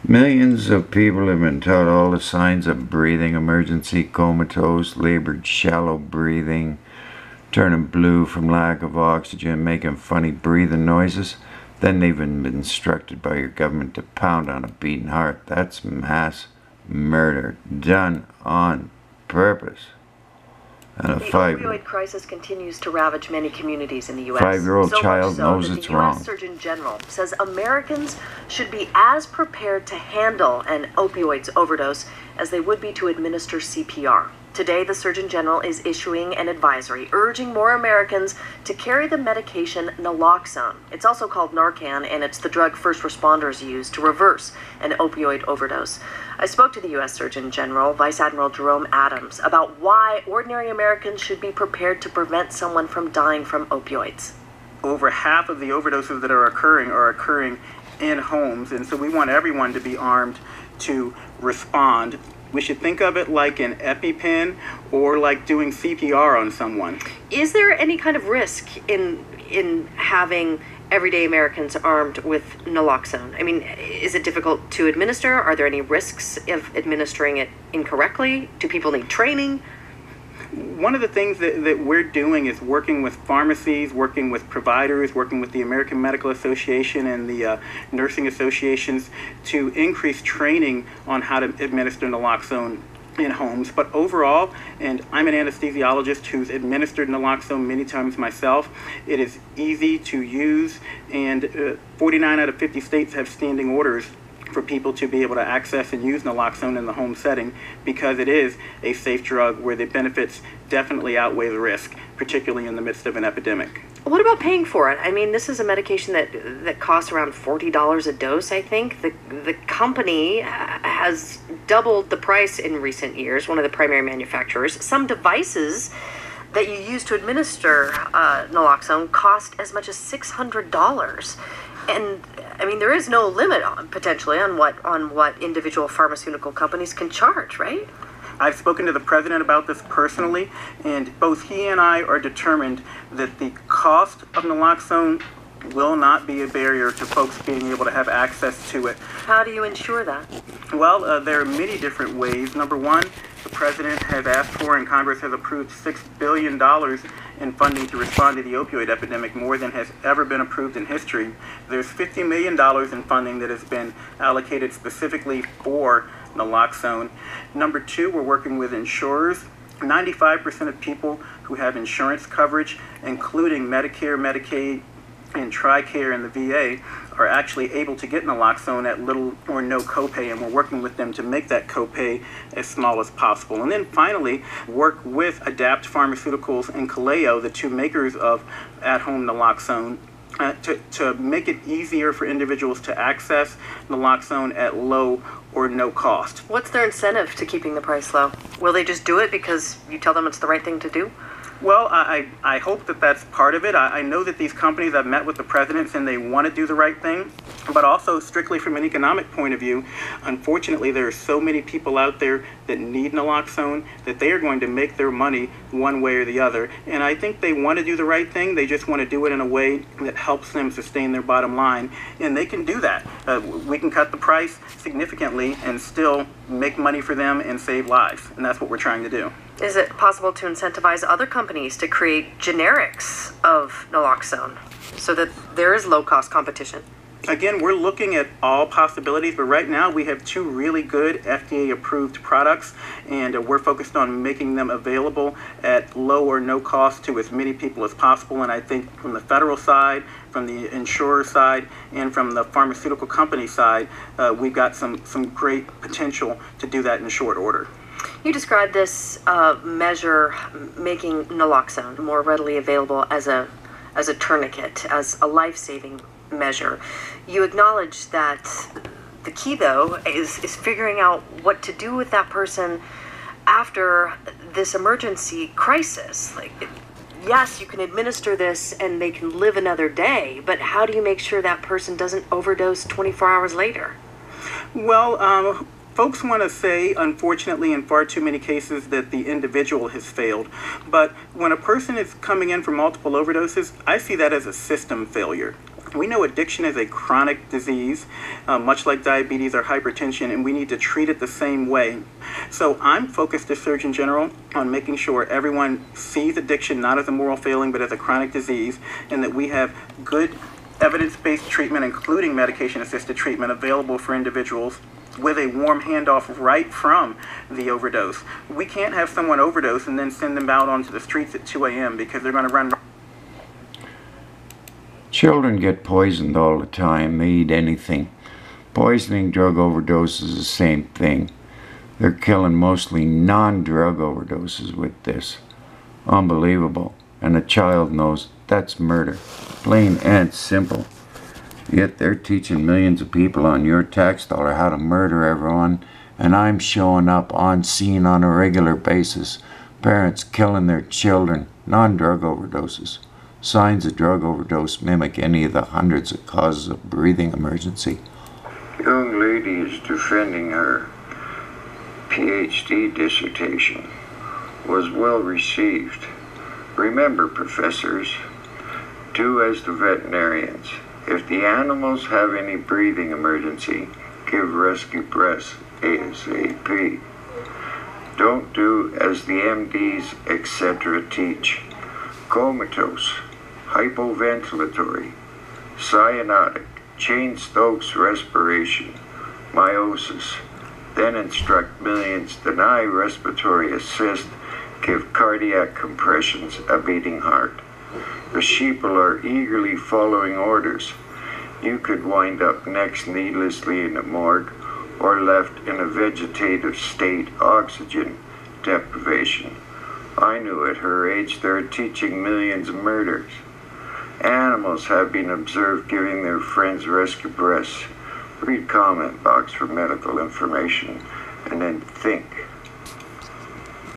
Millions of people have been taught all the signs of breathing emergency, comatose, labored, shallow breathing, turning blue from lack of oxygen, making funny breathing noises. Then they've been instructed by your government to pound on a beating heart. That's mass murder done on purpose. And the opioid crisis continues to ravage many communities in the U.S. 5-year-old child knows it's wrong. The U.S. Surgeon General says Americans should be as prepared to handle an opioids overdose as they would be to administer CPR. Today, the Surgeon General is issuing an advisory urging more Americans to carry the medication naloxone. It's also called Narcan, and it's the drug first responders use to reverse an opioid overdose. I spoke to the U.S. Surgeon General, Vice Admiral Jerome Adams, about why ordinary Americans should be prepared to prevent someone from dying from opioids. Over half of the overdoses that are occurring in homes, and so we want everyone to be armed to respond. We should think of it like an EpiPen or like doing CPR on someone. Is there any kind of risk in having everyday Americans armed with naloxone? I mean, is it difficult to administer? Are there any risks of administering it incorrectly? Do people need training? One of the things that we're doing is working with pharmacies, working with providers, working with the American Medical Association and the nursing associations to increase training on how to administer naloxone in homes. But overall, and I'm an anesthesiologist who's administered naloxone many times myself, it is easy to use, and 49 out of 50 states have standing orders for people to be able to access and use naloxone in the home setting because it is a safe drug where the benefits definitely outweigh the risk, particularly in the midst of an epidemic. What about paying for it? I mean, this is a medication that costs around $40 a dose, I think. The company has doubled the price in recent years, one of the primary manufacturers. Some devices that you use to administer naloxone cost as much as $600. And I mean, there is no limit potentially on what individual pharmaceutical companies can charge, right? I've spoken to the president about this personally, and both he and I are determined that the cost of naloxone will not be a barrier to folks being able to have access to it. How do you ensure that? Well, there are many different ways. Number one, the president has asked for and Congress has approved $6 billion in funding to respond to the opioid epidemic, more than has ever been approved in history. There's $50 million in funding that has been allocated specifically for naloxone. Number two, we're working with insurers. 95% of people who have insurance coverage, including Medicare, Medicaid, and TRICARE and the VA, are actually able to get naloxone at little or no copay, and we're working with them to make that copay as small as possible. And then finally, work with Adapt Pharmaceuticals and Kaleo, the two makers of at-home naloxone, to make it easier for individuals to access naloxone at low or no cost. What's their incentive to keeping the price low? Will they just do it because you tell them it's the right thing to do? Well, I hope that that's part of it. I know that these companies, I've met with the presidents and they want to do the right thing, but also strictly from an economic point of view, unfortunately, there are so many people out there that need naloxone that they are going to make their money one way or the other. And I think they want to do the right thing. They just want to do it in a way that helps them sustain their bottom line. And they can do that. We can cut the price significantly and still make money for them and save lives. And that's what we're trying to do. Is it possible to incentivize other companies to create generics of naloxone so that there is low-cost competition? Again, we're looking at all possibilities, but right now we have two really good FDA-approved products, and we're focused on making them available at low or no cost to as many people as possible. And I think from the federal side, from the insurer side, and from the pharmaceutical company side, we've got some great potential to do that in short order. You described this measure making naloxone more readily available as a tourniquet, as a life-saving measure. You acknowledge that the key, though, is figuring out what to do with that person after this emergency crisis. Like, yes, you can administer this and they can live another day, but how do you make sure that person doesn't overdose 24 hours later? Well, folks want to say, unfortunately, in far too many cases, that the individual has failed. But when a person is coming in for multiple overdoses, I see that as a system failure. We know addiction is a chronic disease, much like diabetes or hypertension, and we need to treat it the same way. So I'm focused as Surgeon General on making sure everyone sees addiction not as a moral failing, but as a chronic disease, and that we have good evidence-based treatment, including medication-assisted treatment, available for individuals with a warm handoff right from the overdose. We can't have someone overdose and then send them out onto the streets at 2 a.m. because they're going to run. Children get poisoned all the time. They eat anything. Poisoning drug overdose is the same thing. They're killing mostly non-drug overdoses with this. Unbelievable. And a child knows that's murder. Plain and simple. Yet they're teaching millions of people on your tax dollar how to murder everyone, and I'm showing up on scene on a regular basis. Parents killing their children. Non-drug overdoses. Signs of drug overdose mimic any of the hundreds of causes of breathing emergency. Young lady is defending her PhD dissertation. Was well received. Remember, professors, do as the veterinarians. If the animals have any breathing emergency, give rescue breaths ASAP. Don't do as the MDs, etc. teach. Comatose, hypoventilatory, cyanotic, Cheyne-Stokes respiration, meiosis. Then instruct millions, deny respiratory assist, give cardiac compressions, a beating heart. The sheeple are eagerly following orders. You could wind up next needlessly in a morgue or left in a vegetative state, oxygen deprivation. I knew at her age they're teaching millions of murders. Animals have been observed giving their friends rescue breaths. Read comment box for medical information and then think.